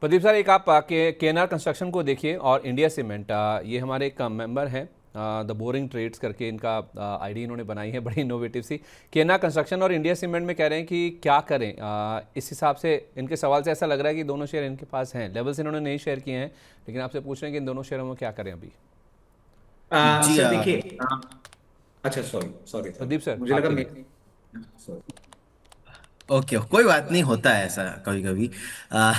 Pradeep sir, एक आप KNR construction को देखिए और इंडिया सीमेंट, ये हमारे एक मेंबर हैं द बोरिंग ट्रेड्स करके, इनका आईडी इन्होंने बनाई है बड़ी इनोवेटिव सी। केएनआर कंस्ट्रक्शन और इंडिया सीमेंट में कह रहे हैं कि क्या करें। इस हिसाब से इनके सवाल से ऐसा लग रहा है कि दोनों शेयर इनके पास हैं, लेवल्स इन्होंने नहीं शेयर किए हैं, लेकिन आपसे पूछ रहे हैं कि इन दोनों शेयरों में क्या करें अभी। जी सर देखिए, अच्छा sorry sorry sorry, Pradeep sir, मुझे लगा आपके मैं। लिए। सॉरी। ओके, कोई बात नहीं, होता है ऐसा कभी कभी।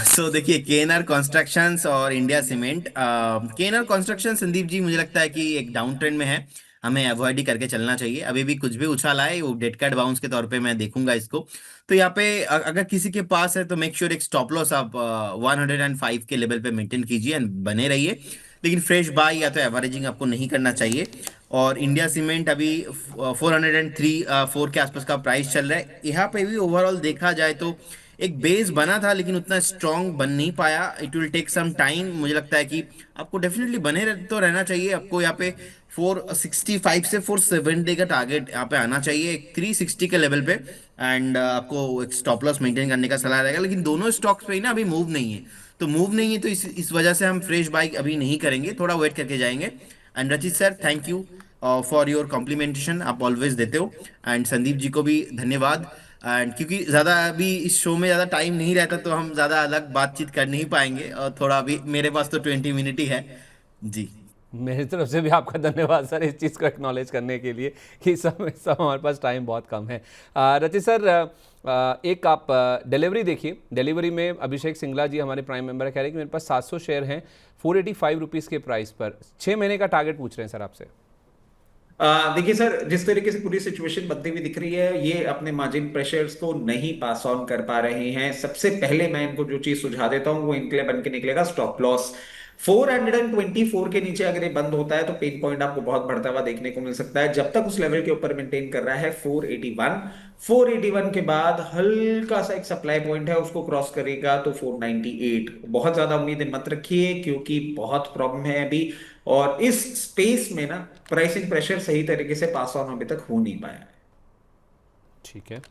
सो देखिए, केएनआर कंस्ट्रक्शंस और India cement. KNR construction, Sandeep ji, मुझे लगता है कि एक डाउन ट्रेंड में है, हमें अवॉइड ही करके चलना चाहिए। अभी भी कुछ भी उछाल आए वो डेड कैट बाउंस के तौर पे मैं देखूंगा इसको। तो यहाँ पे अगर किसी के पास है तो मेक श्योर एक स्टॉप लॉस आप 105 के लेवल पे मेंटेन कीजिए एंड बने रहिए। लेकिन फ्रेश बाय या तो एवरेजिंग आपको नहीं करना चाहिए। और इंडिया सीमेंट अभी 403 4 के आसपास का प्राइस चल रहा है। यहाँ पे भी ओवरऑल देखा जाए तो एक बेस बना था, लेकिन उतना स्ट्रांग बन नहीं पाया। It will take some time. मुझे लगता है कि आपको डेफिनेटली तो रहना चाहिए। आपको यहाँ पे 465 से 470 का टारगेट यहाँ पे आना चाहिए, एक 360 के लेवल पे। एंड आपको एक स्टॉप लॉस मेंटेन करने का सलाह रहेगा। लेकिन दोनों स्टॉक्स पे ही ना अभी मूव नहीं है, तो मूव नहीं है तो इस वजह से हम फ्रेश बाइक अभी नहीं करेंगे, थोड़ा वेट करके जाएंगे। एंड रचित sir, thank you for your complementation, आप ऑलवेज देते हो। एंड संदीप जी को भी धन्यवाद। एंड क्योंकि ज़्यादा अभी इस शो में ज़्यादा टाइम नहीं रहता, तो हम ज़्यादा अलग बातचीत कर नहीं पाएंगे, और थोड़ा अभी मेरे पास तो 20 मिनट ही है। जी। मेरी तरफ से भी आपका धन्यवाद सर, इस चीज़ को एक्नॉलेज करने के लिए कि सब हमारे पास टाइम बहुत कम है। रचित सर, एक आप डिलीवरी देखिए। डिलीवरी में अभिषेक सिंगला जी हमारे प्राइम मेंबर कह रहे हैं कि मेरे पास 700 शेयर हैं 485 रुपीज़ के प्राइस पर, 6 महीने का टारगेट पूछ रहे हैं सर आपसे। देखिए सर, जिस तरीके से पूरी सिचुएशन बनती हुई दिख रही है, ये अपने मार्जिन प्रेशर्स को नहीं पास ऑन कर पा रहे हैं। सबसे पहले मैं इनको जो चीज सुझा देता हूं वो इनके लिए बन के निकलेगा स्टॉप लॉस। 424 के नीचे अगर ये बंद होता है तो पेन पॉइंट आपको बहुत बढ़ता हुआ देखने को मिल सकता है। जब तक उस लेवल के ऊपर मेंटेन कर रहा है 481, 481 के बाद हल्का सा एक सप्लाई पॉइंट है, उसको क्रॉस करेगा तो 498। बहुत ज्यादा उम्मीद मत रखिए क्योंकि बहुत प्रॉब्लम है अभी। और इस स्पेस में ना प्राइसिंग प्रेशर सही तरीके से पास ऑन अभी तक हो नहीं पाया है। ठीक है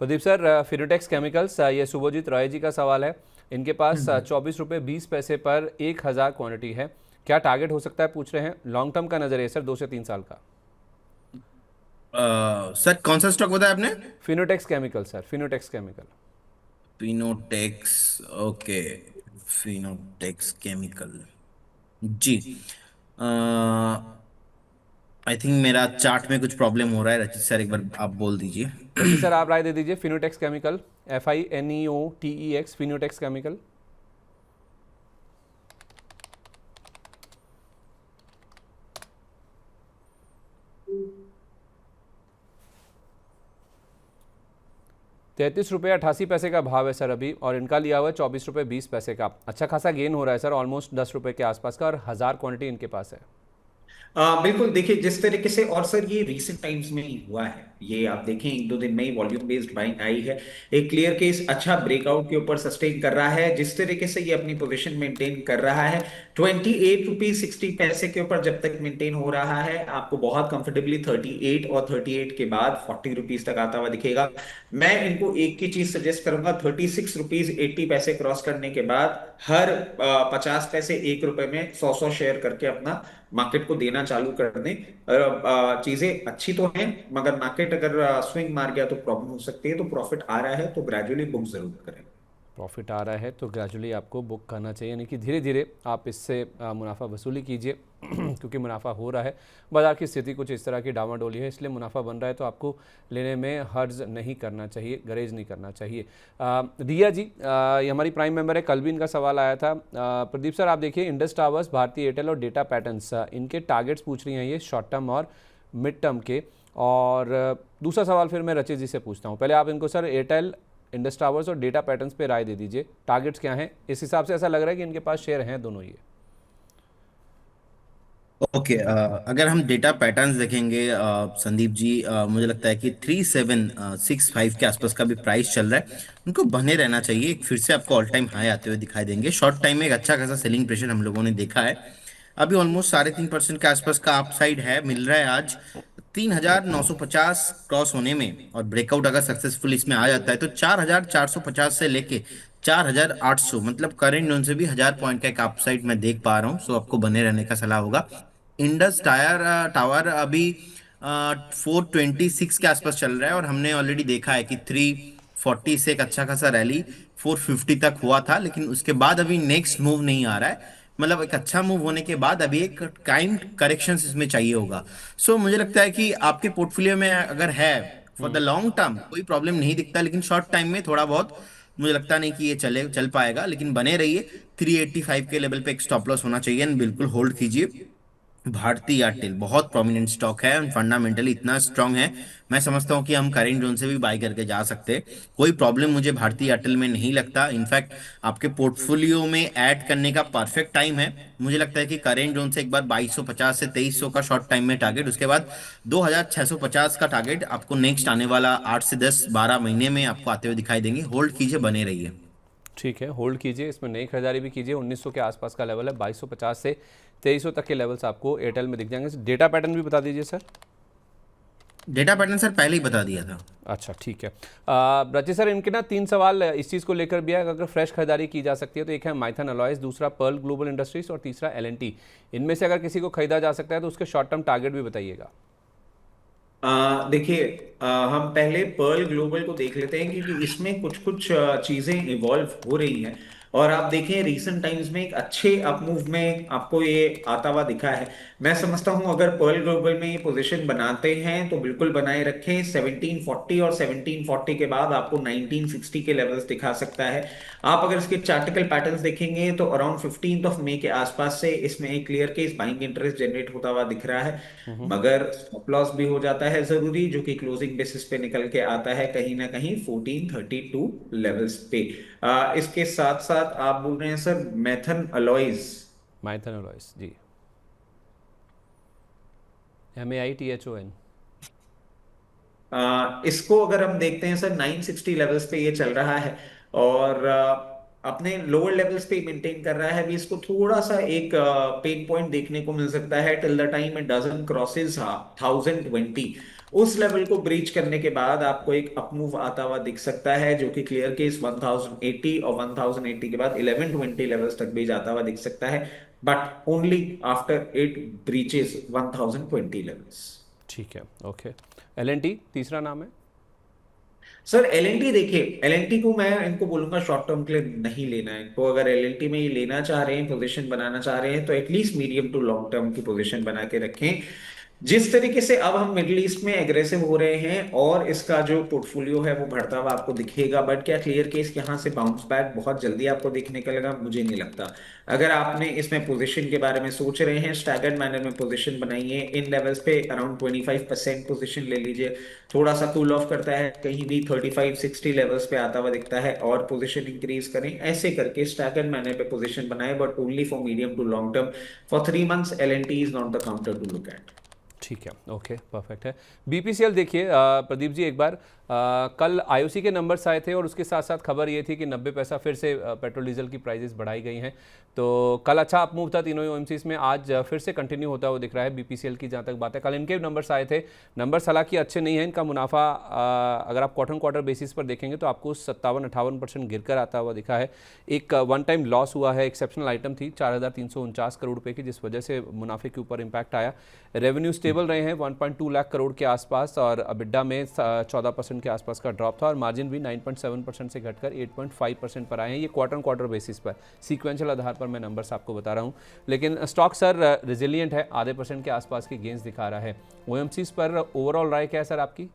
प्रदीप सर, फिनोटेक्स केमिकल्स, ये शुभजीत राय जी का सवाल है। इनके पास हम्म। 24 रुपये 20 पैसे पर 1000 क्वांटिटी है, क्या टारगेट हो सकता है पूछ रहे हैं। लॉन्ग टर्म का नजर है सर, 2 से 3 साल का। सर, कौन सा स्टॉक बताया आपने? Fineotex chemical sir, Fineotex chemical. Fineotex. Okay, Fineotex chemical. जी। आई थिंक मेरा चार्ट में कुछ प्रॉब्लम हो रहा है, रचित सर एक बार आप बोल दीजिए। रचित सर, आप राय दे दीजिए। Fineotex chemical, FINEOTEX, Fineotex chemical. ₹33.88 का भाव है सर अभी, और इनका लिया हुआ है ₹24.20 का। अच्छा खासा गेन हो रहा है सर, ऑलमोस्ट ₹10 के आसपास का, और 1000 क्वांटिटी इनके पास है। बिल्कुल, देखिए जिस तरीके से, और सर ये रीसेंट टाइम्स में ही हुआ है, ये आप देखें एक दो दिन में ही वॉल्यूम बेस्ड बाइंग आई है। एक क्लियर केस अच्छा ब्रेकआउट के ऊपर सस्टेन कर रहा है। जिस तरीके से ये अपनी पोजीशन मेंटेन कर रहा है, 28 रुपीज 60 पैसे के ऊपर जब तक मेंटेन हो रहा है, आपको बहुत कंफर्टेबली 38 और 38 के बाद 40 रुपीज तक आता हुआ दिखेगा। मैं इनको एक ही चीज सजेस्ट करूंगा, 36 रुपीज 80 पैसे क्रॉस करने के बाद हर 50 पैसे 1 रुपए में 100 100 शेयर करके अपना मार्केट को देना चालू कर दें। चीजें अच्छी तो हैं, मगर मार्केट अगर स्विंग मार गया तो प्रॉब्लम हो सकती है। तो प्रॉफिट आ रहा है तो ग्रेजुअली बुक जरूर करें। प्रॉफिट आ रहा है तो ग्रेजुअली आपको बुक करना चाहिए, यानी कि धीरे धीरे आप इससे मुनाफा वसूली कीजिए क्योंकि मुनाफा हो रहा है। बाजार की स्थिति कुछ इस तरह की डामाडोली है, इसलिए मुनाफा बन रहा है, तो आपको लेने में हर्ज नहीं करना चाहिए, गरेज नहीं करना चाहिए। रिया जी, ये हमारी प्राइम मेंबर है, कल भी इनका सवाल आया था। प्रदीप सर, आप देखिए इंडस टावर्स, भारती एयरटेल और डेटा पैटर्न्स, इनके टारगेट्स पूछ रही हैं ये, शॉर्ट टर्म और मिड टर्म के। और दूसरा सवाल फिर मैं रचित जी से पूछता हूँ। पहले आप इनको सर एयरटेल, इंडस टावर्स और डेटा पैटर्न्स पे राय दे दीजिए, टारगेट्स क्या हैं। इस हिसाब से ऐसा लग रहा है कि इनके पास शेयर हैं दोनों ये। ओके, अगर हम डेटा पैटर्न्स देखेंगे संदीप जी, मुझे लगता है कि 3765 के आसपास का भी प्राइस चल रहा है। उनको बने रहना चाहिए, एक फिर से आपको ऑल टाइम हाई आते हुए दिखाई देंगे। शॉर्ट टाइम में एक अच्छा खासा सेलिंग प्रेशर हम लोगों ने देखा है। अभी ऑलमोस्ट 3.5% के आसपास का अपसाइड है, मिल रहा है आज। 3950 क्रॉस होने में और ब्रेकआउट अगर सक्सेसफुल इसमें आ जाता है तो 4450 से लेके 4,800, मतलब करेंट जोन से भी 1,000 पॉइंट का एक अपसाइड मैं देख पा रहा हूँ। सो आपको बने रहने का सलाह होगा। इंडस टावर अभी 426 के आसपास चल रहा है, और हमने ऑलरेडी देखा है कि 340 से एक अच्छा खासा रैली 450 तक हुआ था, लेकिन उसके बाद अभी नेक्स्ट मूव नहीं आ रहा है। मतलब एक अच्छा मूव होने के बाद अभी एक काइंड करेक्शन इसमें चाहिए होगा। सो मुझे लगता है कि आपके पोर्टफोलियो में अगर है, फॉर द लॉन्ग टर्म कोई प्रॉब्लम नहीं दिखता, लेकिन शॉर्ट टाइम में थोड़ा बहुत मुझे लगता नहीं कि ये चल पाएगा। लेकिन बने रहिए, 385 के लेवल पे एक स्टॉप लॉस होना चाहिए, एंड बिल्कुल होल्ड कीजिए। भारती एयरटेल बहुत प्रोमिनेंट स्टॉक है, फंडामेंटली इतना स्ट्रांग है। मैं समझता हूं कि हम करेंट जोन से भी बाय करके जा सकते हैं। कोई प्रॉब्लम मुझे भारती एयरटेल में नहीं लगता। इनफैक्ट आपके पोर्टफोलियो में ऐड करने का परफेक्ट टाइम है। मुझे लगता है कि करेंट जोन से एक बार 2250 से 2300 का शॉर्ट टाइम में टारगेट, उसके बाद 2650 का टारगेट आपको नेक्स्ट आने वाला 8 से 10 12 महीने में आपको आते हुए दिखाई देंगे। होल्ड कीजिए, बने रहिए। ठीक है, होल्ड कीजिए, इसमें नई खरीदारी भी कीजिए। 1900 के आसपास का लेवल है, 2250 से 2300 तक के लेवल्स आपको एयरटेल में दिख जाएंगे। डेटा पैटर्न भी बता दीजिए सर। डेटा पैटर्न सर पहले ही बता दिया था। अच्छा ठीक है। रची सर, इनके ना 3 सवाल इस चीज़ को लेकर भी है, अगर फ्रेश खरीदारी की जा सकती है तो एक है माइथन अलॉयज, दूसरा पर्ल ग्लोबल इंडस्ट्रीज और तीसरा एल&टी। इनमें से अगर किसी को खरीदा जा सकता है तो उसके शॉर्ट टर्म टारगेट भी बताइएगा। देखिए, हम पहले पर्ल ग्लोबल को देख लेते हैं क्योंकि इसमें कुछ कुछ चीजें इवॉल्व हो रही हैं। और आप देखें रीसेंट टाइम्स में एक अच्छे अपमूव में आपको ये आता हुआ दिखा है। मैं समझता हूं अगर पर्ल ग्लोबल में ये पोजीशन बनाते हैं तो बिल्कुल बनाए रखें। 1740 और 1740 के बाद आपको 1960 के लेवल्स दिखा सकता है। आप अगर इसके चार्टिकल पैटर्न्स देखेंगे तो अराउंड 15 ऑफ मई के आसपास से इसमें एक clear case buying interest generate होता हुआ दिख रहा है। मगर स्टॉप लॉस भी हो जाता है जरूरी, जो कि क्लोजिंग बेसिस पे निकल के आता है कहीं ना कहीं 1432 लेवल्स पे। इसके साथ साथ आप बोल रहे हैं sir Maithan alloys. Maithan alloys ji, MAITHON। इसको अगर हम देखते हैं सर 960 लेवल्स पे ये चल रहा है, और अपने लोअर लेवल्स पे मेंटेन कर रहा है। अभी इसको थोड़ा सा एक पेन पॉइंट देखने को मिल सकता है till the time it doesn't crosses 1020। उस लेवल को ब्रीच करने के बाद आपको एक अपमूव आता हुआ दिख सकता है, जो कि क्लियर केस 1080 और 1080 के बाद 1120 लेवल्स तक भी जाता हुआ दिख सकता है, but only after it breaches 1020 levels. ठीक है, ओके। एल&टी तीसरा नाम है। सर एलएनटी देखिए, एलएनटी को मैं इनको बोलूंगा शॉर्ट टर्म के लिए नहीं लेना है इनको। अगर एलएनटी में ये लेना चाह रहे हैं, पोजीशन बनाना चाह रहे हैं, तो at least medium to long term की पोजीशन बना के रखें। जिस तरीके से अब हम मिडिल ईस्ट में एग्रेसिव हो रहे हैं और इसका जो पोर्टफोलियो है वो बढ़ता हुआ आपको दिखेगा, बट क्या क्लियर केस यहाँ से बाउंस बैक बहुत जल्दी आपको देखने का लगा? मुझे नहीं लगता। अगर आपने इसमें पोजीशन के बारे में सोच रहे हैं, स्टैगर्ड मैनर में पोजीशन बनाइए। इन लेवल्स पे अराउंड 25% पोजीशन ले लीजिए। थोड़ा सा कूल ऑफ करता है कहीं भी 35-60 लेवल्स पे आता हुआ दिखता है और पोजीशन इंक्रीज करें। ऐसे करके स्टैगर्ड मैनर पे पोजीशन बनाए, but only for medium to long term. For 3 months LNT is not the counter to look at. ठीक है, ओके, परफेक्ट है। बीपीसीएल देखिए, प्रदीप जी एक बार कल आईओसी के नंबर्स आए थे और उसके साथ साथ खबर ये थी कि 90 पैसा फिर से पेट्रोल डीजल की प्राइसेस बढ़ाई गई हैं। तो कल अच्छा अपमूव था तीनों ही ओएमसीज में, आज फिर से कंटिन्यू होता हुआ दिख रहा है बीपीसीएल की। जहाँ तक बात है, कल इनके नंबर्स आए थे, नंबर्स हालांकि अच्छे नहीं हैं। इनका मुनाफा अगर आप क्वार्टर बेसिस पर देखेंगे तो आपको 57-58% गिर कर आता हुआ दिखा है। एक वन टाइम लॉस हुआ है, एक्सेप्शनल आइटम थी 4349 करोड़ रुपये की, जिस वजह से मुनाफे के ऊपर इम्पैक्ट आया। रेवेन्यू स्टेबल रहे हैं 1.2 लाख करोड़ के आसपास, और अबिड्डा में 14% के आसपास का ड्रॉप था, और मार्जिन भी 9.7% से घटकर 8.5% पर आए हैं। ये क्वार्टर बेसिस पर, सीक्वेंशियल आधार पर मैं नंबर्स आपको बता रहा हूँ। लेकिन स्टॉक सर रिजिलियंट है, आधे % के आसपास की गेंस दिखा रहा है। ओएमसीज पर ओवरऑल राय क्या है सर आपकी?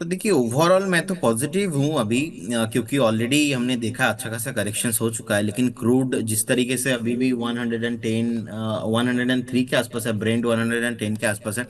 तो देखिए, ओवरऑल मैं तो पॉजिटिव हूँ अभी, क्योंकि ऑलरेडी हमने देखा अच्छा खासा करेक्शन हो चुका है। लेकिन क्रूड जिस तरीके से अभी भी 110 103 के आसपास है, ब्रेंट 110 के आसपास है।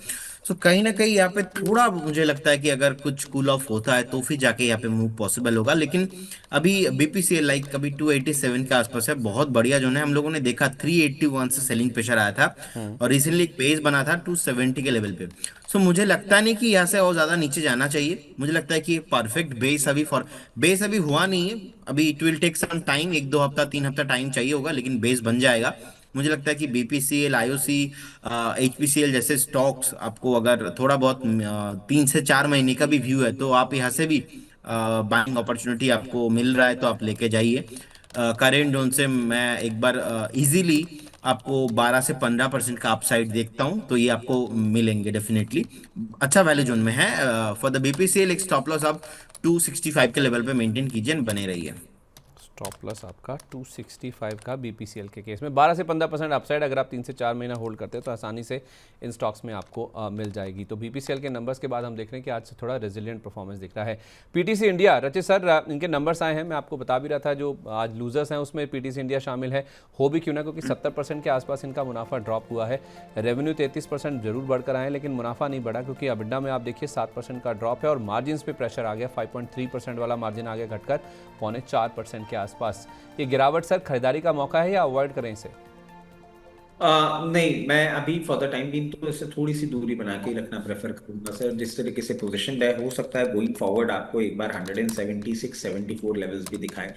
तो कहीं ना कहीं यहाँ पे थोड़ा मुझे लगता है कि अगर कुछ कूल ऑफ होता है तो फिर जाके यहाँ पे मूव पॉसिबल होगा। लेकिन अभी बीपीसीएल लाइक अभी 287 के आसपास है, बहुत बढ़िया जो है। हम लोगों ने देखा 381 से सेलिंग प्रेशर आया था, और रिसेंटली एक पेज बना था 270 के लेवल पे। सो मुझे लगता नहीं कि यहाँ से और ज्यादा नीचे जाना चाहिए। मुझे लगता है कि परफेक्ट बेस अभी हुआ नहीं है। अभी it will take some time, 1-2 हफ्ता 3 हफ्ता टाइम चाहिए होगा, लेकिन बेस बन जाएगा। मुझे लगता है कि बीपीसीएल, आईओसी, एचपीसीएल जैसे स्टॉक्स आपको अगर थोड़ा बहुत 3 से 4 महीने का भी व्यू है तो आप यहाँ से भी बाइंग अपॉर्चुनिटी आपको मिल रहा है तो आप लेके जाइए। करेंट जोन से मैं एक बार इजीली आपको 12 से 15% का अपसाइड देखता हूं, तो ये आपको मिलेंगे डेफिनेटली। अच्छा वैल्यू जोन में है। फॉर द बीपीसीएल एक स्टॉप लॉस आप 265 के लेवल पे मेंटेन कीजिए, बने रहिए। स्टॉप लॉस आपका 265 का बीपीसीएल के केस में 12 से 15% अपसाइड अगर आप 3 से 4 महीना होल्ड करते हैं तो आसानी से इन स्टॉक्स में आपको मिल जाएगी। तो बीपीसीएल के नंबर्स के बाद हम देख रहे हैं कि आज से थोड़ा रेजिलिएंट परफॉर्मेंस दिख रहा है। पीटीसी इंडिया, रचित सर इनके नंबर्स आए हैं, मैं आपको बता भी रहा था जो आज लूजर्स हैं उसमें पीटीसी इंडिया शामिल है, हो भी क्यों ना, क्योंकि 70% के आसपास इनका मुनाफा ड्रॉप हुआ है। रेवेन्यू 33% जरूर बढ़कर आए लेकिन मुनाफा नहीं बढ़ा, क्योंकि अबिडा में आप देखिए 7% का ड्रॉप है और मार्जिन पे प्रेशर आ गया, 5.3% वाला मार्जिन आ गया घटकर 4.25% के आसपास। ये गिरावट सर खरीदारी का मौका है या अवॉइड करें इसे? नहीं, मैं अभी फॉर द टाइम बीइंग तो इससे थोड़ी सी दूरी बना के ही रखना प्रेफर करूंगा सर। जिस तरीके से पोजीशन है, हो सकता है गोइंग फॉरवर्ड आपको एक बार 176 74 लेवल्स भी दिखाए।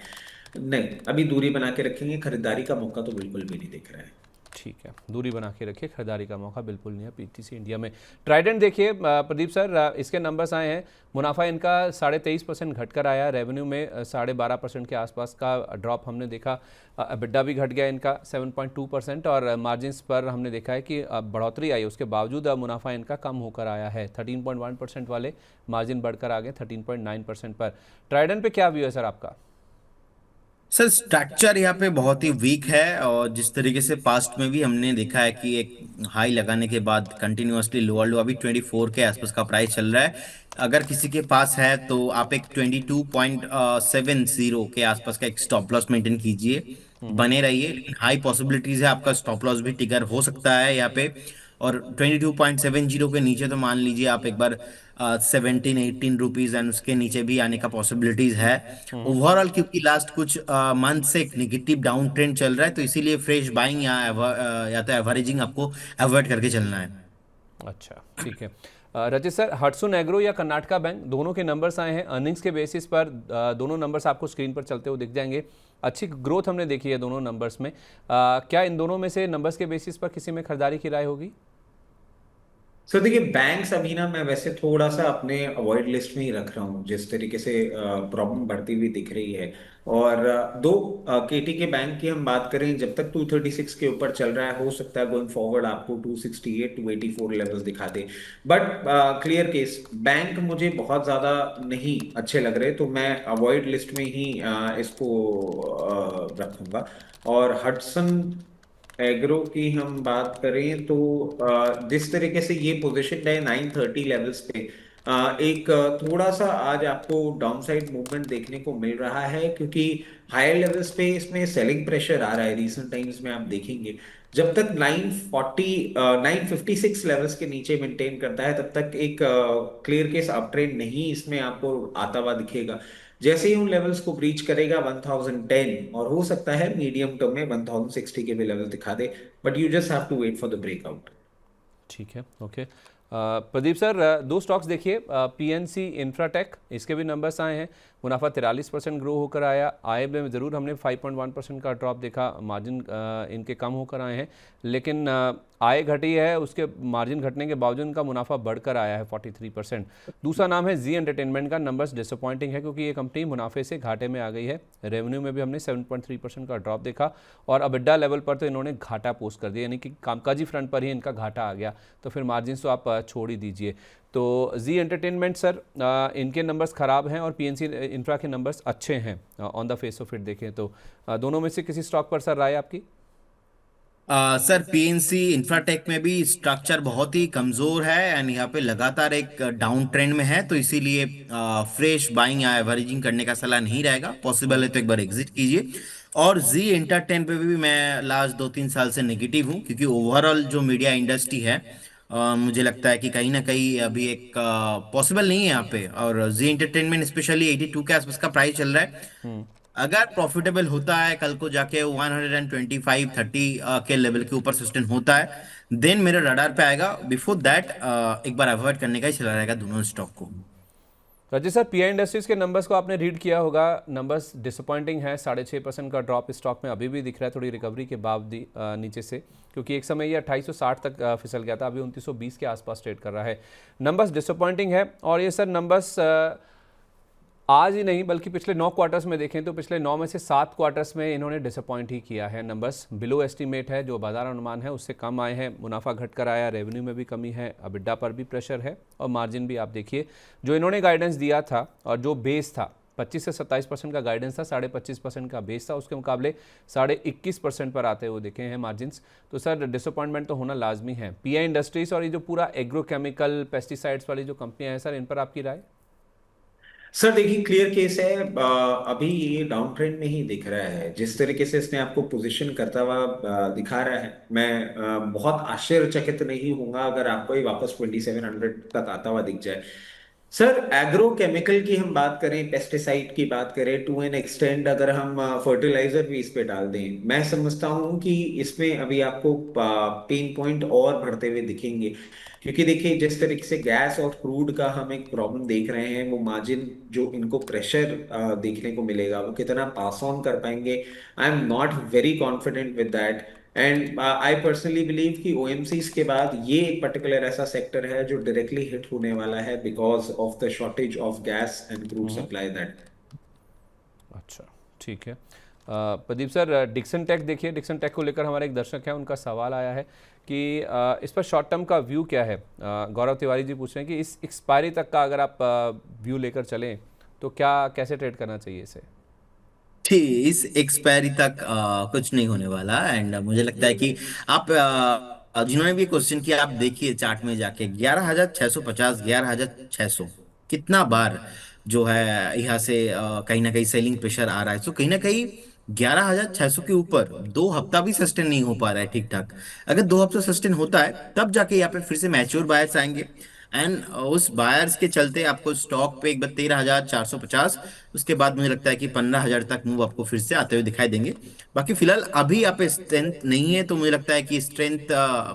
नहीं, अभी दूरी बना के रखेंगे, खरीदारी का मौका तो बिल्कुल भी नहीं दिख रहा है। ठीक है, दूरी बना के रखिए, खरीदारी का मौका बिल्कुल नहीं है पीटीसी इंडिया में। ट्राइडेंट देखिए प्रदीप सर, इसके नंबर्स आए हैं, मुनाफा इनका 23.5% घटकर आया, रेवेन्यू में 12.5% के आसपास का ड्रॉप हमने देखा, EBITDA भी घट गया इनका 7.2% और मार्जिन्स पर हमने देखा है कि बढ़ोतरी आई, उसके बावजूद मुनाफा इनका कम होकर आया है, 13.1% वाले मार्जिन बढ़कर आ गए 13.9% पर। ट्राइडेंट पे क्या व्यू है सर आपका? सर स्ट्रक्चर यहाँ पे बहुत ही वीक है, और जिस तरीके से पास्ट में भी हमने देखा है कि एक हाई लगाने के बाद कंटिन्यूअसली लोअर लो, अभी 24 के आसपास का प्राइस चल रहा है। अगर किसी के पास है तो आप एक 22.70 के आसपास का एक स्टॉप लॉस मेंटेन कीजिए, बने रहिए। लेकिन हाई पॉसिबिलिटीज है आपका स्टॉप लॉस भी टिगर हो सकता है यहाँ पे। और 22.70 के नीचे तो मान लीजिए आप एक बार 17-18 रुपीज एंड उसके नीचे भी आने का पॉसिबिलिटीज है ओवरऑल, क्योंकि लास्ट कुछ मंथ से एक निगेटिव डाउन ट्रेंड चल रहा है, तो इसीलिए फ्रेश बाइंग या तो एवरेजिंग आपको अवॉइड करके चलना है। अच्छा, ठीक है। रजित सर, हटसुन एग्रो या कर्नाटका बैंक, दोनों के नंबर्स आए हैं अर्निंग्स के बेसिस पर, दोनों नंबर्स आपको स्क्रीन पर चलते हुए दिख जाएंगे। अच्छी ग्रोथ हमने देखी है दोनों नंबर्स में। क्या इन दोनों में से नंबर्स के बेसिस पर किसी में खरीदारी की राय होगी? सर देखिए, बैंक्स अभी ना मैं वैसे थोड़ा सा अपने अवॉइड लिस्ट में ही रख रहा हूँ, जिस तरीके से प्रॉब्लम बढ़ती हुई दिख रही है। और दो केटी के बैंक की हम बात करें, जब तक 236 के ऊपर चल रहा है, हो सकता है गोइंग फॉरवर्ड आपको 268 284 लेवल्स दिखा दे। बट क्लियर केस बैंक मुझे बहुत ज्यादा नहीं अच्छे लग रहे, तो मैं अवॉइड लिस्ट में ही इसको रखूंगा। और हडसन एग्रो की हम बात करें तो जिस तरीके से ये पोजीशन है 930 लेवल्स पे, एक थोड़ा सा आज आपको डाउनसाइड मूवमेंट देखने को मिल रहा है, क्योंकि हायर लेवल्स पे इसमें सेलिंग प्रेशर आ रहा है। रिसेंट टाइम्स में आप देखेंगे जब तक 956 लेवल्स के नीचे मेंटेन करता है, तब तक एक क्लियर केस अप ट्रेंड नहीं इसमें आपको आता हुआ दिखेगा। जैसे ही उन लेवल्स को ब्रीच करेगा 1010, और हो सकता है मीडियम टर्म में 1060 के भी लेवल दिखा दे, but you just have to wait for the breakout. ठीक है, ओके। प्रदीप सर, दो स्टॉक्स देखिए, पीएनसी इंफ्राटेक, इसके भी नंबर्स आए हैं, मुनाफा 43% ग्रो होकर आया, आय में ज़रूर हमने 5.1% का ड्रॉप देखा, मार्जिन इनके कम होकर आए हैं, लेकिन आय घटी है, उसके मार्जिन घटने के बावजूद इनका मुनाफा बढ़कर आया है 43%। दूसरा नाम है जी एंटरटेनमेंट का, नंबर्स डिसअपॉइंटिंग है क्योंकि ये कंपनी मुनाफे से घाटे में आ गई है, रेवेन्यू में भी हमने 7.3% का ड्रॉप देखा और अबिडा लेवल पर तो इन्होंने घाटा पोस्ट कर दिया, यानी कि कामकाजी फ्रंट पर ही इनका घाटा आ गया, तो फिर मार्जिन तो आप छोड़ ही दीजिए। तो जी एंटरटेनमेंट सर, इनके नंबर्स ख़राब हैं और पीएनसी इंफ्रा के नंबर्स अच्छे हैं on the face of it देखें तो। दोनों में से किसी स्टॉक पर सर राय आपकी? सर पीएनसी इंफ्राटेक में भी स्ट्रक्चर बहुत ही कमजोर है एंड यहाँ पे लगातार एक डाउन ट्रेंड में है, तो इसीलिए फ्रेश बाइंग या एवरेजिंग करने का सलाह नहीं रहेगा। पॉसिबल है तो एक बार एग्जिट कीजिए। और जी एंटरटेन पे भी मैं लास्ट 2-3 साल से नेगेटिव हूँ, क्योंकि ओवरऑल जो मीडिया इंडस्ट्री है मुझे लगता है कि कहीं ना कहीं अभी एक पॉसिबल नहीं है यहाँ पे। और जी एंटरटेनमेंट स्पेशली 82 के आसपास का प्राइस चल रहा है। अगर प्रॉफिटेबल होता है कल को जाके 125-30 के लेवल के ऊपर सस्टेन होता है, देन मेरे रडार पे आएगा। बिफोर दैट एक बार अवॉइड करने का ही चला रहेगा दोनों स्टॉक को। रजित सर, पीआई इंडस्ट्रीज के नंबर्स को आपने रीड किया होगा, नंबर्स डिसअपॉइंटिंग है, 6.5% का ड्रॉप इस स्टॉक में अभी भी दिख रहा है, थोड़ी रिकवरी के बाद नीचे से, क्योंकि एक समय ये 2860 तक फिसल गया था, अभी 2920 के आसपास ट्रेड कर रहा है। नंबर्स डिसअपॉइंटिंग है और ये सर नंबर्स आज ही नहीं बल्कि पिछले 9 क्वार्टर्स में देखें तो पिछले 9 में से 7 क्वार्टर्स में इन्होंने डिसअपॉइंट ही किया है। नंबर्स बिलो एस्टीमेट है, जो बाजार अनुमान है उससे कम आए हैं, मुनाफा घट कर आया, रेवेन्यू में भी कमी है, अबिड्डा पर भी प्रेशर है और मार्जिन भी आप देखिए जो इन्होंने गाइडेंस दिया था और जो बेस था 25 से 27% का गाइडेंस था, 25.5% का बेस था, उसके मुकाबले 21.5% पर आते हुए देखे हैं मार्जिन्स। तो सर डिसअपॉइंटमेंट तो होना लाजमी है। पीआई इंडस्ट्रीज और ये जो पूरा एग्रोकेमिकल पेस्टिसाइड्स वाली जो कंपनियां हैं सर, इन पर आपकी राय? सर देखिए, क्लियर केस है। अभी ये डाउन ट्रेंड में ही दिख रहा है। जिस तरीके से इसने आपको पोजीशन करता हुआ दिखा रहा है, मैं बहुत आश्चर्यचकित नहीं होऊंगा अगर आपको ये वापस 2700 तक आता हुआ दिख जाए। सर एग्रो केमिकल की हम बात करें, पेस्टिसाइड की बात करें, टू एन एक्सटेंड अगर हम फर्टिलाइजर भी इस पे डाल दें, मैं समझता हूं कि इसमें अभी आपको पेन पॉइंट और बढ़ते हुए दिखेंगे। क्योंकि देखिए, जिस तरीके से गैस और क्रूड का हम एक प्रॉब्लम देख रहे हैं, वो मार्जिन जो इनको प्रेशर देखने को मिलेगा, वो कितना पास ऑन कर पाएंगे, I am not very confident with that. And I personally believe कि ओएमसीज के बाद ये एक पर्टिकुलर ऐसा सेक्टर है जो डायरेक्टली हिट होने वाला है because of the shortage of gas and crude supply that. अच्छा, ठीक है। प्रदीप सर, डिक्सन टेक देखिए, डिक्सन टेक को लेकर हमारे एक दर्शक हैं, उनका सवाल आया है कि इस पर शॉर्ट टर्म का व्यू क्या है। गौरव तिवारी जी पूछ रहे हैं कि इस एक्सपायरी तक का अगर आप व्यू लेकर चलें तो क्या कैसे ट्रेड करना चाहिए इसे? ठीक, इस एक्सपायरी तक कुछ नहीं होने वाला। एंड मुझे लगता है कि आप जिन्होंने भी क्वेश्चन किया, आप देखिए चार्ट में जाके 11,650, 11,600 कितना बार जो है यहाँ से कहीं ना कहीं सेलिंग प्रेशर आ रहा है। तो कहीं ना कहीं 11,600 के ऊपर 2 हफ्ता भी सस्टेन नहीं हो पा रहा है ठीक ठाक। अगर 2 हफ्ता सस्टेन होता है तब जाके यहाँ पे फिर से मैच्योर बायर्स आएंगे। एंड उस बायर्स के चलते आपको स्टॉक पे एक बार 13,450, उसके बाद मुझे लगता है कि 15,000 तक मूव आपको फिर से आते हुए दिखाई देंगे। बाकी फिलहाल अभी यहाँ पे स्ट्रेंथ नहीं है, तो मुझे लगता है कि स्ट्रेंथ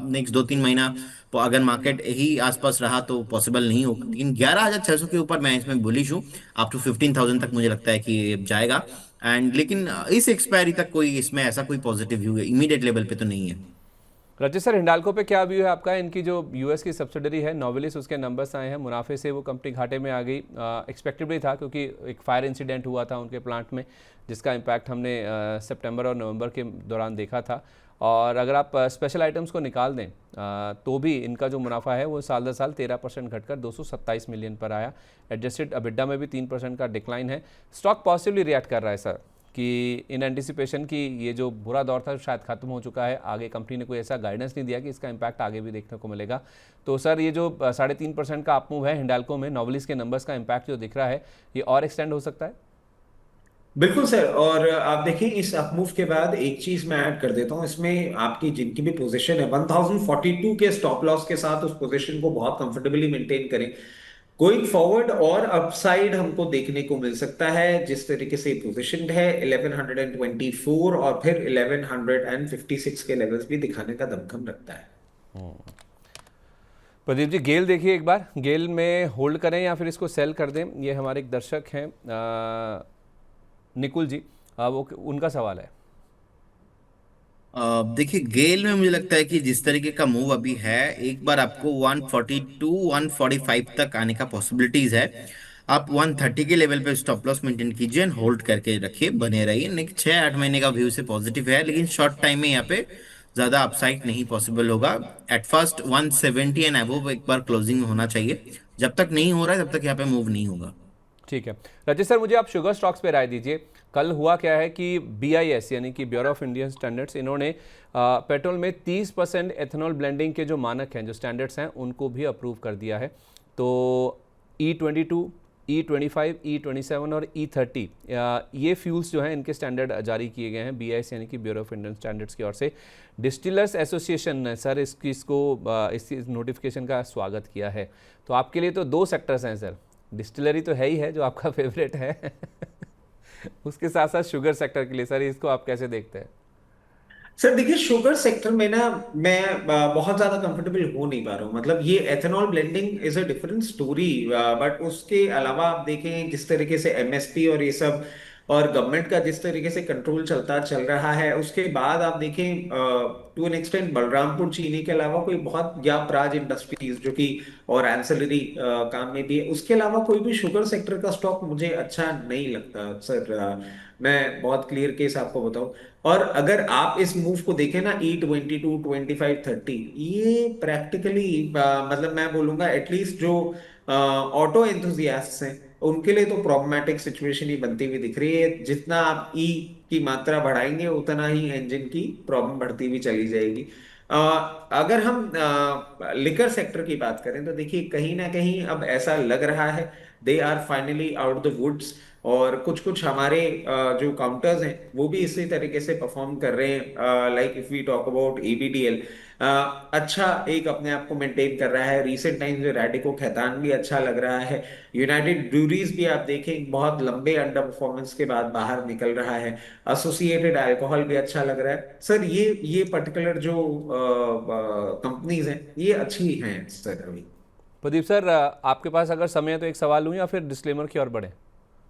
नेक्स्ट 2-3 महीना अगर मार्केट यही आसपास रहा तो पॉसिबल नहीं होगा। लेकिन 11,600 के ऊपर मैं इसमें बुलिश हूँ। अप टू 15,000 तक मुझे लगता है कि ये जाएगा। एंड लेकिन इस एक्सपायरी तक कोई इसमें ऐसा कोई पॉजिटिव व्यू है इमीडिएट लेवल पे तो नहीं है। रजित सर, हिंडाल्को पे क्या व्यू है आपका? इनकी जो यूएस की सब्सिडरी है नोवेलिस, उसके नंबर्स आए हैं, मुनाफे से वो कंपनी घाटे में आ गई। एक्सपेक्टेड भी था क्योंकि एक फायर इंसिडेंट हुआ था उनके प्लांट में, जिसका इम्पैक्ट हमने सितंबर और नवंबर के दौरान देखा था। और अगर आप स्पेशल आइटम्स को निकाल दें तो भी इनका जो मुनाफा है वो साल दर साल 13% घटकर 227 मिलियन पर आया। एडजस्टेड अबिड्डा में भी 3% का डिक्लाइन है। स्टॉक पॉजिटिवली रिएक्ट कर रहा है सर कि इन एंटिसिपेशन की ये जो बुरा दौर था शायद खत्म हो चुका है। आगे कंपनी ने कोई ऐसा गाइडेंस नहीं दिया कि इसका इम्पैक्ट आगे भी देखने को मिलेगा। तो सर ये जो 3.5% का अपमूव है हिंडाल्को में, नोवेलिस के नंबर्स का इम्पैक्ट जो दिख रहा है, ये और एक्सटेंड हो सकता है? बिल्कुल सर। और आप देखिए, इस अपमूव के बाद एक चीज मैं ऐड कर देता हूं इसमें, आपकी जिनकी भी पोजीशन है 1042 के स्टॉप लॉस के साथ उस पोजीशन को बहुत कंफर्टेबली मेंटेन करें। गोइंग फॉरवर्ड और अपसाइड हमको देखने को मिल सकता है। जिस तरीके से पोजीशनड है 1124 और फिर 1156 के लेवल्स भी दिखाने का दमखम रखता है। प्रदीप जी, गेल देखिए एक बार, गेल में होल्ड करें या फिर इसको सेल कर दें, ये हमारे एक दर्शक हैं निकुल जी, वो उनका सवाल है। देखिए गेल में मुझे लगता है कि जिस तरीके का मूव अभी है, एक बार आपको 142 145 तक आने का पॉसिबिलिटीज है। आप 130 के लेवल पे स्टॉप लॉस मेंटेन कीजिए एंड होल्ड करके रखिए, बने रहिए। नहीं 6-8 महीने का व्यू से पॉजिटिव है, लेकिन शॉर्ट टाइम में यहाँ पे ज्यादा अपसाइड नहीं पॉसिबल होगा। एट फर्स्ट 170 एंड अबव एक बार क्लोजिंग में होना चाहिए। जब तक नहीं हो रहा है तब तक यहाँ पे मूव नहीं होगा। ठीक है रजित सर, मुझे आप शुगर स्टॉक्स पे राय दीजिए। कल हुआ क्या है कि BIS यानी कि ब्यूरो ऑफ इंडियन स्टैंडर्ड्स, इन्होंने पेट्रोल में 30% एथेनॉल ब्लेंडिंग के जो मानक हैं, जो स्टैंडर्ड्स हैं, उनको भी अप्रूव कर दिया है। तो E22, E25, E27 और E30 ये फ्यूल्स जो हैं इनके स्टैंडर्ड जारी किए गए हैं BIS यानी कि ब्यूरो ऑफ इंडियन स्टैंडर्ड्स की ओर से। डिस्टिलर्स एसोसिएशन ने सर इस नोटिफिकेशन का स्वागत किया है। तो आपके लिए तो 2 सेक्टर्स हैं सर, डिस्टिलरी तो है ही है जो आपका फेवरेट है उसके साथ साथ शुगर सेक्टर के लिए सर इसको आप कैसे देखते हैं? सर देखिए, शुगर सेक्टर में ना मैं बहुत ज्यादा कंफर्टेबल हो नहीं पा रहा हूँ। मतलब ये ethanol blending is a different story, but उसके अलावा आप देखें जिस तरीके से MSP और ये सब और गवर्नमेंट का जिस तरीके से कंट्रोल चल रहा है, उसके बाद आप देखें टू एन एक्सटेंट बलरामपुर चीनी के अलावा कोई बहुत, या प्राज इंडस्ट्रीज जो कि और एंसिलरी काम में भी है, उसके अलावा कोई भी शुगर सेक्टर का स्टॉक मुझे अच्छा नहीं लगता सर। मैं बहुत क्लियर केस आपको बताऊं, और अगर आप इस मूव को देखें ना, E22, 25, 30, ये प्रैक्टिकली मतलब मैं बोलूंगा एटलीस्ट जो ऑटो एंथुजियास्ट्स हैं उनके लिए तो प्रॉब्लमैटिक सिचुएशन ही बनती हुई दिख रही है। जितना आप ई की मात्रा बढ़ाएंगे उतना ही इंजन की प्रॉब्लम बढ़ती हुई चली जाएगी। अ, अगर हम लिकर सेक्टर की बात करें तो देखिए कहीं ना कहीं अब ऐसा लग रहा है they are finally out the woods, और कुछ कुछ हमारे जो काउंटर्स हैं वो भी इसी तरीके से परफॉर्म कर रहे हैं। Like if we talk about ABDL, अच्छा एक अपने आप को मेंटेन कर रहा है। रीसेंट टाइम्स में रैडिको खैतान भी अच्छा लग रहा है। यूनाइटेड ब्रूरीज भी आप देखें बहुत लंबे अंडर परफॉर्मेंस के बाद बाहर निकल रहा है। एसोसिएटेड अल्कोहल भी अच्छा लग रहा है सर। ये पर्टिकुलर जो कंपनीज हैं ये अच्छी हैं सर अभी। प्रदीप सर, आपके पास अगर समय है तो एक सवाल लूँ या फिर डिस्क्लेमर की ओर बढ़े?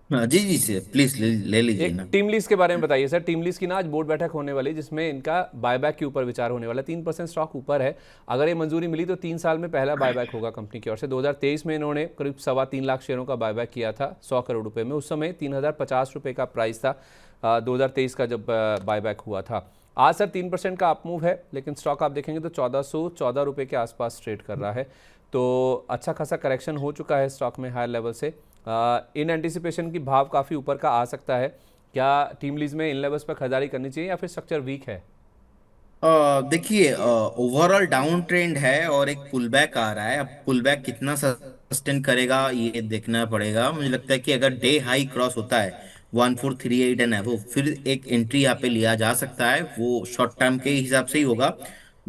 हाँ, जी जी सर, प्लीज ले लीजिए एक ना। टीम लीज के बारे में बताइए सर। टीम लीज की ना आज बोर्ड बैठक होने वाली है जिसमें इनका बायबैक के ऊपर विचार होने वाला है। 3% स्टॉक ऊपर है, अगर ये मंजूरी मिली तो 3 साल में पहला बायबैक होगा कंपनी की ओर से। 2023 में इन्होंने करीब 3.25 लाख शेयरों का बायबैक किया था 100 करोड़ रुपए में। उस समय 3050 रुपये का प्राइस था 2023 का जब बायबैक हुआ था। आज सर 3% का अपमूव है, लेकिन स्टॉक आप देखेंगे तो 1414 रुपये के आसपास ट्रेड कर रहा है। तो अच्छा खासा करेक्शन हो चुका है स्टॉक में हायर लेवल से। इन एंटिसिपेशन की भाव काफ़ी ऊपर का आ सकता है। क्या टीम लीज में इन लेवल्स पर खरीदारी करनी चाहिए या फिर स्ट्रक्चर वीक है? देखिए, ओवरऑल डाउन ट्रेंड है और एक पुल बैक आ रहा है। अब पुल बैक कितना सस्टेन करेगा ये देखना पड़ेगा। मुझे लगता है कि अगर डे हाई क्रॉस होता है 1438 एंड अबव, फिर एक एंट्री यहाँ पे लिया जा सकता है। वो शॉर्ट टर्म के हिसाब से ही होगा।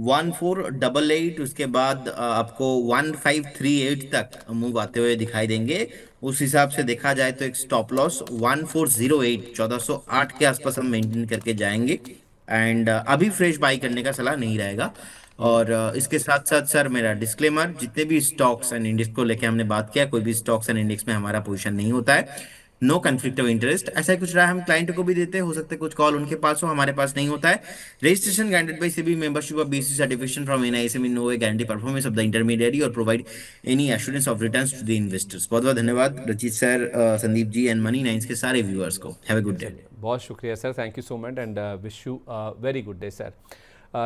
1488, उसके बाद आपको 1538 तक मूव आते हुए दिखाई देंगे। उस हिसाब से देखा जाए तो एक स्टॉप लॉस 1408, 1408 के आसपास हम मेंटेन करके जाएंगे। एंड अभी फ्रेश बाई करने का सलाह नहीं रहेगा। और इसके साथ साथ सर मेरा डिस्क्लेमर, जितने भी स्टॉक्स एंड इंडेक्स को लेके हमने बात किया, कोई भी स्टॉक्स एंड इंडेक्स में हमारा पोजीशन नहीं होता है। नो कन्फ्लिक्ट ऑफ इंटरेस्ट, ऐसा ही कुछ रहा हम क्लाइंट को भी देते हैं। हो सकता है कुछ कॉल उनके पास हो, हमारे पास नहीं होता है। Registration guaranteed by SEBI, membership of BSE certification from NISM in no way guarantee performance of the intermediary और provide any assurance of returns to the investors. बहुत बहुत धन्यवाद Rachit sir, Sandeep ji and money nines के सारे व्यूअर्स को। Have a good day. चलिए, बहुत शुक्रिया सर, thank you so much and wish you very good day sir.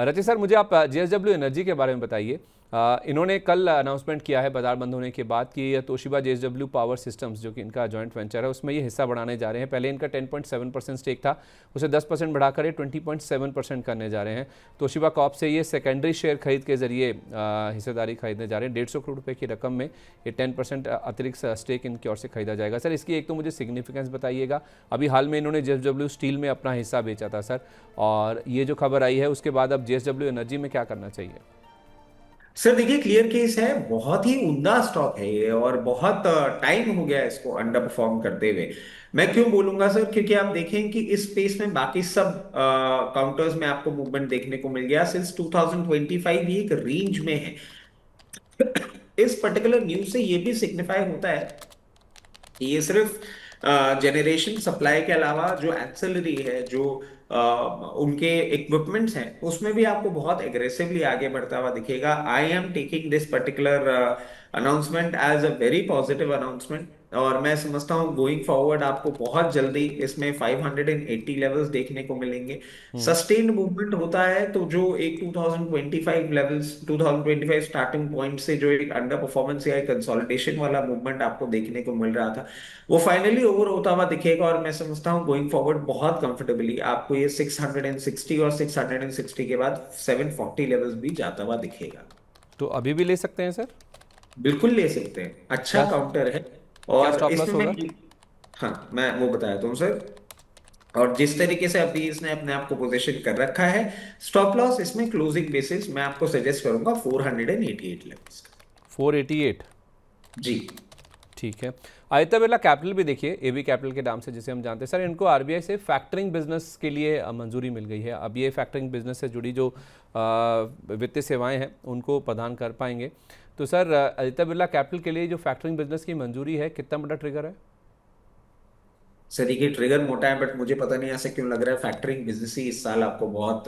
Rachit sir, मुझे आप JSW एनर्जी के बारे में बताइए। इन्होंने कल अनाउंसमेंट किया है बाजार बंद होने के बाद कि तोशिबा JSW पावर सिस्टम्स जो कि इनका जॉइंट वेंचर है उसमें ये हिस्सा बढ़ाने जा रहे हैं। पहले इनका 10.7% स्टेक था, उसे 10% बढ़ाकर ये 20.7% करने जा रहे हैं। तोशिबा कॉर्प से ये सेकेंडरी शेयर खरीद के जरिए हिस्सेदारी खरीदने जा रहे हैं। 150 करोड़ रुपये की रकम में ये 10% अतिरिक्त स्टेक इनकी ओर से खरीदा जाएगा। सर इसकी एक तो मुझे सिग्निफिकेंस बताइएगा। अभी हाल में इन्होंने JSW स्टील में अपना हिस्सा बेचा था सर, और ये जो खबर आई है उसके बाद अब JSW एनर्जी में क्या करना चाहिए? सर देखिए क्लियर केस है, बहुत ही उम्दा स्टॉक है ये, और बहुत टाइम हो गया है इसको अंडर परफॉर्म करते हुए। मैं क्यों बोलूंगा सर, क्योंकि आप देखें कि इस स्पेस में बाकी सब काउंटर्स में आपको मूवमेंट देखने को मिल गया। सिंस 2025 ये एक रेंज में है। इस पर्टिकुलर न्यूज से ये भी सिग्निफाई होता है कि ये सिर्फ जनरेशन सप्लाई के अलावा जो एंसिलरी है, जो उनके इक्विपमेंट्स हैं, उसमें भी आपको बहुत एग्रेसिवली आगे बढ़ता हुआ दिखेगा। I am taking this particular announcement as a very positive announcement, और मैं समझता हूँ गोइंग फॉरवर्ड आपको बहुत जल्दी इसमें 580 लेवल्स देखने को मिलेंगे। सस्टेन्ड मूवमेंट होता है तो जो एक 2025 लेवल्स, 2025 स्टार्टिंग पॉइंट से जो एक अंडर परफॉर्मेंस या एक कंसोलिडेशन वाला मूवमेंट आपको देखने को मिल रहा था, वो फाइनली ओवर होता हुआ दिखेगा। और मैं समझता हूँ गोइंग फॉरवर्ड बहुत कंफर्टेबली आपको ये 660 और 660 के बाद 740 लेवल्स भी जाता हुआ दिखेगा। तो अभी भी ले सकते हैं सर? बिल्कुल ले सकते हैं, अच्छा क्या काउंटर है। क्या और स्टॉप लॉस इसमें होगा? मैं, हाँ मैं वो बताया तुम सर। और जिस तरीके से अभी इसने अपने आप को पोजीशन कर रखा है, स्टॉप लॉस इसमें क्लोजिंग बेसिस मैं आपको सजेस्ट करूंगा 488 लेवल्स। 488? जी। ठीक है। आदित्य बिरला कैपिटल भी देखिए, AB कैपिटल के नाम से जिसे हम जानते हैं सर, इनको RBI से फैक्टरिंग बिजनेस के लिए मंजूरी मिल गई है। अब ये फैक्टरिंग बिजनेस से जुड़ी जो वित्तीय सेवाएं हैं उनको प्रदान कर पाएंगे। तो सर आदित्य बिरला कैपिटल के लिए जो फैक्टरिंग बिजनेस की मंजूरी है, कितना बड़ा ट्रिगर है? सदी की ट्रिगर मोटा है, बट मुझे पता नहीं ऐसे क्यों लग रहा है फैक्टरिंग बिजनेस ही इस साल आपको बहुत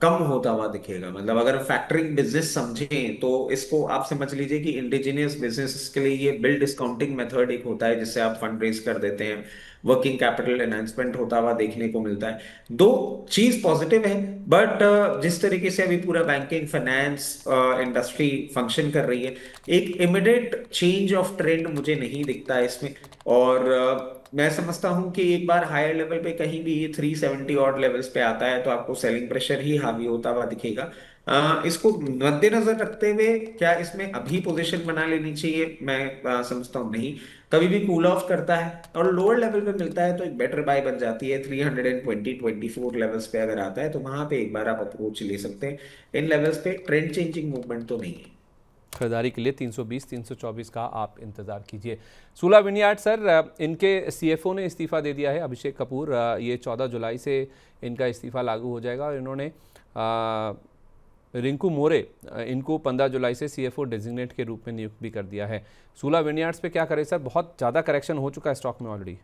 कम होता हुआ दिखेगा। मतलब अगर फैक्टरिंग बिजनेस समझें तो इसको आप समझ लीजिए कि इंडिजिनियस बिजनेस के लिए ये बिल डिस्काउंटिंग मेथड एक होता है जिससे आप फंड रेज कर देते हैं, वर्किंग कैपिटल एनहांसमेंट होता हुआ देखने को मिलता है। दो चीज पॉजिटिव है, बट जिस तरीके से अभी पूरा बैंकिंग फाइनेंस इंडस्ट्री फंक्शन कर रही है, एक इमिडिएट चेंज ऑफ ट्रेंड मुझे नहीं दिखता है इसमें। और मैं समझता हूं कि एक बार हायर लेवल पे कहीं भी ये 370 ऑड लेवल्स पे आता है तो आपको सेलिंग प्रेशर ही हावी होता हुआ दिखेगा। इसको मद्देनजर रखते हुए क्या इसमें अभी पोजीशन बना लेनी चाहिए? मैं समझता हूँ नहीं। कभी भी कूल ऑफ करता है और लोअर लेवल पे मिलता है तो एक बेटर बाय बन जाती है। 324 लेवल्स पे अगर आता है तो वहां पे एक बार आप अप्रोच ले सकते हैं। इन लेवल्स पे ट्रेंड चेंजिंग मूवमेंट तो नहीं है। खरीदारी के लिए 320 324 का आप इंतज़ार कीजिए। सूला विनयार्ड सर, इनके सीएफओ ने इस्तीफ़ा दे दिया है, अभिषेक कपूर। ये 14 जुलाई से इनका इस्तीफ़ा लागू हो जाएगा और इन्होंने रिंकू मोरे इनको 15 जुलाई से सीएफओ डेजिग्नेट के रूप में नियुक्त भी कर दिया है। सूला विनयार्ड्स पे क्या करें सर, बहुत ज़्यादा करेक्शन हो चुका है स्टॉक में ऑलरेडी।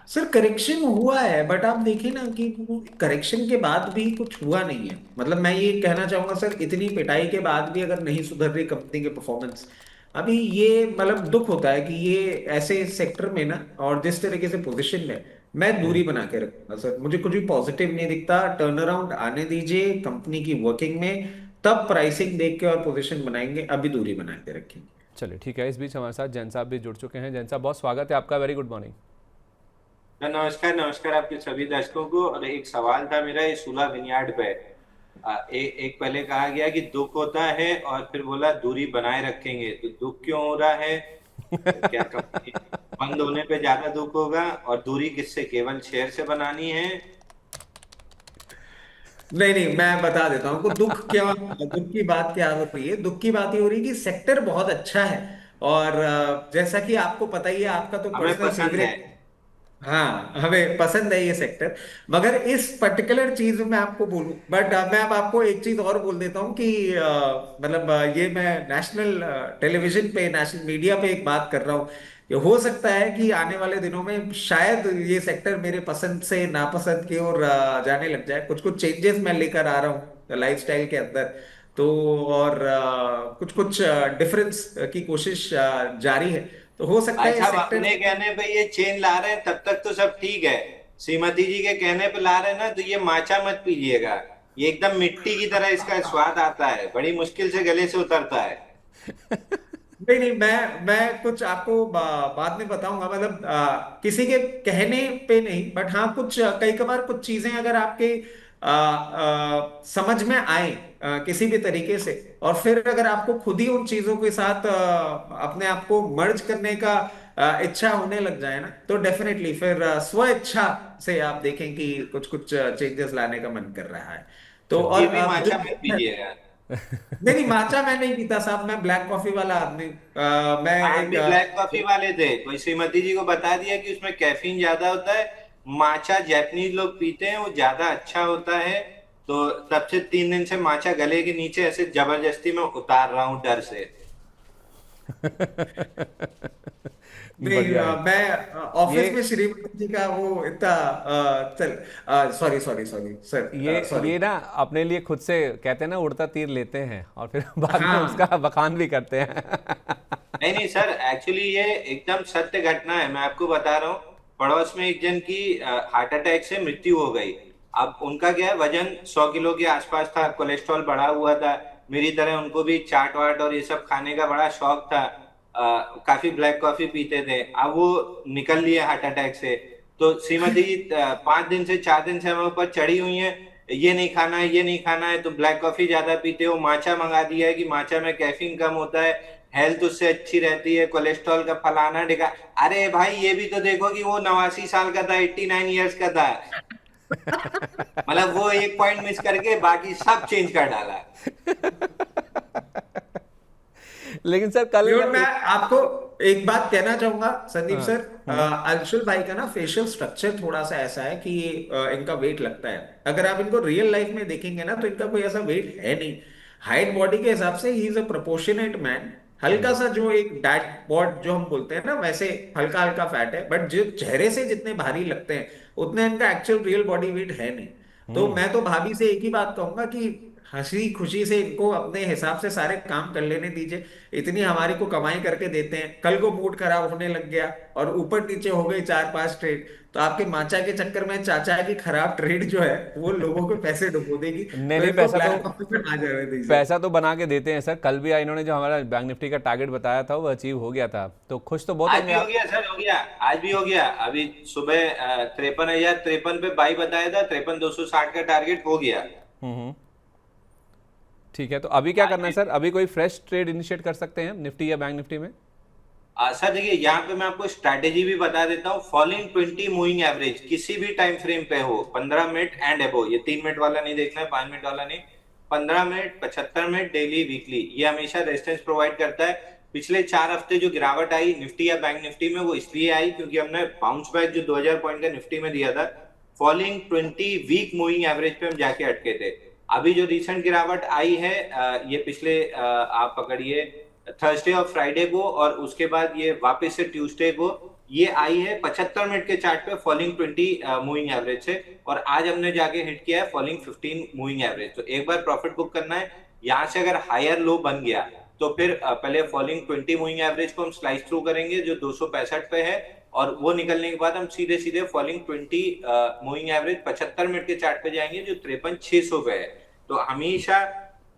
सर करेक्शन हुआ है, बट आप देखिए ना कि करेक्शन के बाद भी कुछ हुआ नहीं है। मतलब मैं ये कहना चाहूंगा सर, इतनी पिटाई के बाद भी अगर नहीं सुधर रही कंपनी के परफॉर्मेंस, अभी ये मतलब दुख होता है कि ये ऐसे सेक्टर में ना, और जिस तरीके से पोजीशन में मैं दूरी बना के रखूंगा सर। मुझे कुछ भी पॉजिटिव नहीं दिखता। टर्न अराउंड आने दीजिए कंपनी की वर्किंग में, तब प्राइसिंग देख के और पोजीशन बनाएंगे, अभी दूरी बना के रखेंगे। चलिए ठीक है। इस बीच हमारे साथ जैन साहब भी जुड़ चुके हैं। जैन साहब, बहुत स्वागत है आपका, वेरी गुड मॉर्निंग। नमस्कार नमस्कार आपके सभी दर्शकों को। और एक सवाल था मेरा ये सूला विनयार्ड पे। एक पहले कहा गया कि दुख होता है और फिर बोला दूरी बनाए रखेंगे, तो दुख क्यों हो रहा है? क्या कंपनी बंद होने पे ज्यादा दुख होगा? और दूरी किससे, केवल शेयर से बनानी है? नहीं नहीं, मैं बता देता हूँ आपको दुख क्या, दुख की बात क्या हो रही है। दुख की बात ये हो रही है कि सेक्टर बहुत अच्छा है, और जैसा कि आपको पता ही है, आपका तो हमें पर्सनल पसंद है। फेवरेट। हाँ, हमें पसंद है ये सेक्टर। मगर इस पर्टिकुलर चीज में मैं आपको बोलूं, बट मैं अब आपको एक चीज और बोल देता हूँ कि मतलब ये मैं नेशनल टेलीविजन पे, नेशनल मीडिया पे एक बात कर रहा हूँ कि हो सकता है कि आने वाले दिनों में शायद ये सेक्टर मेरे पसंद से नापसंद की ओर जाने लग जाए। कुछ कुछ चेंजेस मैं लेकर आ रहा हूँ लाइफस्टाइल के अंदर। तो और कुछ कुछ डिफरेंस की कोशिश जारी है। तो हो सकता भाई है साहब सेक्टर। अपने कहने पे ये चेन ला रहे हैं तब तक तो सब ठीक है। श्रीमती जी के कहने पे ला रहे हैं ना, तो ये माचा मत पीजिएगा। ये एकदम मिट्टी की तरह इसका स्वाद आता है, बड़ी मुश्किल से गले से उतरता है। नहीं नहीं, मैं कुछ आपको बाद में बताऊंगा। मतलब किसी के कहने पे नहीं, बट हाँ कुछ कई कबार कुछ चीजें अगर आपके समझ में आए किसी भी तरीके से, और फिर अगर आपको खुद ही उन चीजों के साथ अपने आप को मर्ज करने का इच्छा होने लग जाए ना, तो डेफिनेटली फिर स्व इच्छा से आप देखें कि कुछ कुछ चेंजेस लाने का मन कर रहा है। तो चलिए। ये और भी माचा मत पीजिएगा। नहीं नहीं, माचा मैं नहीं पीता साहब, मैं ब्लैक कॉफी वाला आदमी मैं आप एक भी ब्लैक कॉफी वाले थे, कोई श्रीमती जी को बता दिया कि उसमें कैफीन ज्यादा होता है। माचा जापानीज लोग पीते हैं, वो ज्यादा अच्छा होता है। तो तब से 3 दिन से माचा गले के नीचे ऐसे जबरदस्ती में उतार रहा हूँ, डर से। नहीं बढ़िया है मैं ये। ऑफिस में श्रीमती जी का वो इतना चल, sorry sorry sorry sir, sorry. ये ना अपने लिए खुद से कहते हैं ना, उड़ता तीर लेते हैं और फिर बाद में उसका हाँ बखान भी करते हैं। नहीं नहीं सर, एक्चुअली ये एकदम सत्य घटना है, मैं आपको बता रहा हूँ। पड़ोस में एक जन की हार्ट अटैक से मृत्यु हो गई। अब उनका क्या है, वजन 100 किलो के आसपास था, कोलेस्ट्रॉल बढ़ा हुआ था। मेरी तरह उनको भी चाट वाट और ये सब खाने का बड़ा शौक था। काफी ब्लैक कॉफी पीते थे। अब वो निकल लिए हार्ट अटैक से। तो श्रीमती जी 5 दिन से 4 दिन से हमारे ऊपर चढ़ी हुई है, ये नहीं खाना है, ये नहीं खाना है। तो ब्लैक कॉफी ज्यादा पीते हो, माचा मंगा दिया है कि माचा में कैफीन कम होता है, हेल्थ उससे अच्छी रहती है, कोलेस्ट्रॉल का फलाना ढिका। अरे भाई ये भी तो देखो कि वो 89 साल का था, 89 ईयर्स का था। मतलब वो एक पॉइंट मिस करके बाकी सब चेंज कर डाला। लेकिन सर कल प्योर, मैं आपको एक बात कहना चाहूंगा संदीप हाँ। सर। अंशुल भाई का ना फेशियल स्ट्रक्चर थोड़ा सा ऐसा है कि इनका वेट लगता है। अगर आप इनको रियल लाइफ में देखेंगे ना तो इनका कोई ऐसा वेट है नहीं। हाइट बॉडी के हिसाब से he is a proportionate man. हल्का सा जो एक डैट बॉड जो हम बोलते हैं ना, वैसे हल्का हल्का फैट है, बट जो चेहरे से जितने भारी लगते हैं उतने इनका एक्चुअल रियल बॉडी वेट है नहीं। तो मैं तो भाभी से एक ही बात कहूंगा कि हंसी खुशी से इनको अपने हिसाब से सारे काम कर लेने दीजिए। इतनी हमारी को कमाई करके देते हैं, कल को मूड खराब होने लग गया और ऊपर नीचे हो गई 4-5 ट्रेड, तो आपके माचा के चक्कर में चाचा की खराब ट्रेड जो है वो लोगों के पैसे डुबो देगी। नहीं तो नहीं, इनको ब्लैक मार्केट में आ जाने दीजिए। पैसा तो बना के देते हैं सर। कल भी इन्होंने जो हमारा बैंक निफ्टी का टारगेट बताया था वो अचीव हो गया था, तो खुश तो बहुत आज होंगे भी हो आप। गया सर, हो गया, आज भी हो गया। अभी सुबह 53,053 पे बाई बताया था, 53,260 का टारगेट हो गया। हम्म। ठीक है, तो अभी क्या आज करना है भी सर? अभी कोई फ्रेश ट्रेड इनिशिएट कर सकते हैं निफ्टी या बैंक निफ्टी में? सर देखिए, यहाँ पे मैं आपको स्ट्रैटेजी भी बता देता हूँ। फॉलोइंग 20 मूविंग एवरेज किसी भी टाइम फ्रेम पे हो, 15 मिनट एंड एबो, ये 3 मिनट वाला नहीं देखना है, 5 मिनट वाला नहीं, 15 मिनट, 75 मिनट, डेली, वीकली, ये हमेशा रेजिस्टेंस प्रोवाइड करता है। पिछले 4 हफ्ते जो गिरावट आई निफ्टी या बैंक निफ्टी में, वो इसलिए आई क्योंकि हमने बाउंस बैक जो 2000 पॉइंट का निफ्टी में दिया था, फॉलोइंग 20 वीक मूविंग एवरेज पे हम जाके अटके थे। अभी जो रिसेंट गिरावट आई है, ये पिछले आप पकड़िए थर्सडे और फ्राइडे को, और उसके बाद ये वापस से ट्यूसडे को ये आई है 75 मिनट के चार्ट पे फॉलिंग 20 मूविंग एवरेज से, और आज हमने जाके हिट किया है फॉलिंग 15 मूविंग एवरेज। तो एक बार प्रॉफिट बुक करना है। यहाँ से अगर हायर लो बन गया तो फिर पहले फॉलिंग 20 मूविंग एवरेज को हम स्लाइस थ्रू करेंगे जो 265 पे है, और वो निकलने के बाद हम सीधे सीधे फॉलिंग 20 मूविंग एवरेज 75 मिनट के चार्ट पे जाएंगे जो 53,600 पे है। तो हमेशा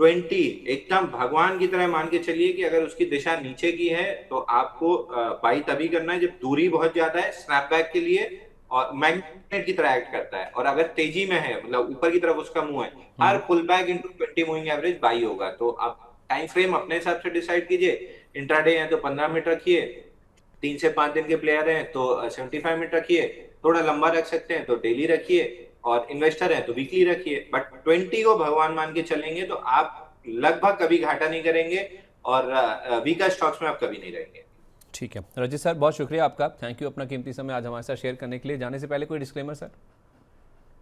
20 एकदम भगवान की तरह मान के चलिए कि अगर उसकी दिशा नीचे की है तो आपको बाई तभी करना है जब दूरी बहुत ज्यादा है स्नैपबैक के लिए, और मैग्नेट की तरह एक्ट करता है। और अगर तेजी में है, मतलब ऊपर की तरफ उसका मुंह है, हर pull back into 20 moving average by होगा। तो आप टाइम फ्रेम अपने हिसाब से डिसाइड कीजिए। इंट्राडे है तो 15 मिनट रखिए, 3 से 5 दिन के प्लेयर हैं तो 75 मिनट रखिए, थोड़ा लंबा रख सकते हैं तो डेली रखिए, और इन्वेस्टर है तो वीकली रखिए। बट 20 को भगवान मान के चलेंगे तो आप लगभग कभी घाटा नहीं करेंगे, और वीकर स्टॉक्स में आप कभी नहीं रहेंगे। ठीक है रजित सर, बहुत शुक्रिया आपका, थैंक यू अपना कीमती समय आज हमारे साथ शेयर करने के लिए। जाने से पहले कोई डिस्क्लेमर सर?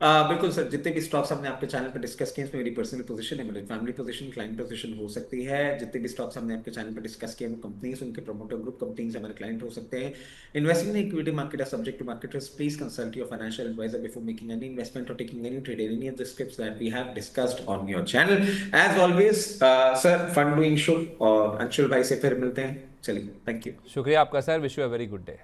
बिल्कुल सर, जितने भी स्टॉक्स हमने आपके चैनल पर डिस्कस किए इसमें मेरी पर्सनल पोजीशन है, मेरी फैमिली पोजीशन, क्लाइंट पोजीशन हो सकती है। जितने भी स्टॉक्स हमने आपके चैनल पर डिस्कस किए वो कंपनीज, उनके प्रमोटर ग्रुप कंपनीज हमारे क्लाइंट हो सकते हैं। Investing in equity market are subject to market risk. Please consult your financial advisor before making any investment और taking any trade in any of the scripts that we have discussed on your channel. As always sir, fun doing show, और अंशुल भाई से फिर मिलते हैं। चलिए, thank you. शुक्रिया आपका sir, wish you a very good day.